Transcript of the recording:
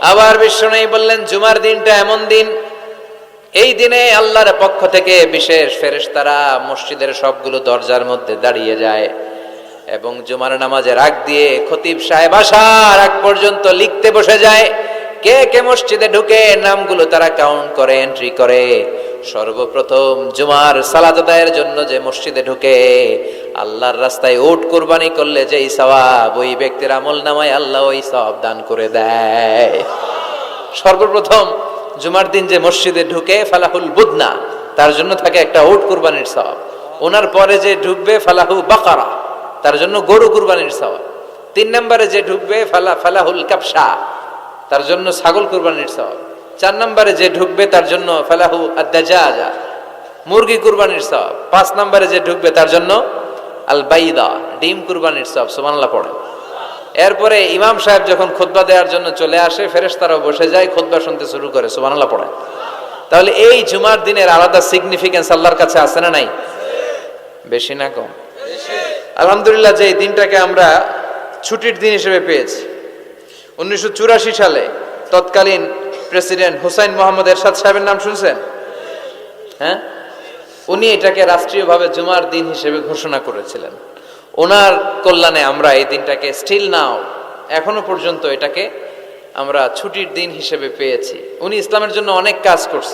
আবার বিশ্বনবী বললেন জুমার দিনটা এমন দিন, এই দিনে আল্লাহর পক্ষ থেকে বিশেষ ফেরেশতারা মসজিদের সবগুলো দরজার মধ্যে দাঁড়িয়ে যায় এবং জুমার নামাজের আগ দিয়ে খতিব সাহেব আসার আগ পর্যন্ত লিখতে বসে যায় কে কে মসজিদে ঢুকে নামগুলো তারা কাউন্ট করে, এন্ট্রি করে। সর্বপ্রথম জুমার সালাত আদায়ের জন্য যে মসজিদে ঢুকে আল্লাহর রাস্তায় উট কুরবানি করলে যেই সওয়াব, ওই ব্যক্তির আমল নামায় আল্লাহ ওই সওয়াব দান করে দেয়। সর্বপ্রথম জুমার দিন যে মসজিদে ঢুকে ফালাহুল বুদনা, তার জন্য থাকে একটা উট কুরবানির সওয়াব। ওনার পরে যে ঢুকবে ফালাহু বাকারা, তার জন্য গরু কুরবানির সওয়াব। 3 নম্বরে যে ঢুকবে ফালাহুল কাবসা, তার জন্য ছাগল কুরবানির সওয়াব। 4 নম্বরে যে ঢুকবে তার জন্য ফালাহু আদ-দাজাজা, মুরগি কুরবানির সওয়াব। 5 নম্বরে যে ঢুকবে তার জন্য আল বাইদা, ডিম কুরবানির সওয়াব। সুবহানাল্লাহ পড়ে। এরপরে ইমাম সাহেব যখন খুতবা দেওয়ার জন্য চলে আসে, ফেরেশতারাও বসে যায়, খুতবা শুনতে শুরু করে। সুবহানাল্লাহ পড়ে। তাহলে এই জুমার দিনের আলাদা সিগনিফিকেন্স আল্লাহর কাছে আছে না নাই? বেশি না কম? আলহামদুলিল্লাহ, যে এই দিনটাকে আমরা ছুটির দিন হিসেবে পেয়েছি। 1984 সালে তৎকালীন প্রেসিডেন্ট হুসাইন মোহাম্মদ এরশাদ সাহেবের নাম শুনছেন? হ্যাঁ, উনি এটাকে রাষ্ট্রীয়ভাবে জুমার দিন হিসেবে ঘোষণা করেছিলেন। ওনার কল্যাণে আমরা এই দিনটাকে স্টিল নাও, এখনো পর্যন্ত এটাকে আমরা ছুটির দিন হিসেবে পেয়েছি। উনি ইসলামের জন্য অনেক কাজ করছেন।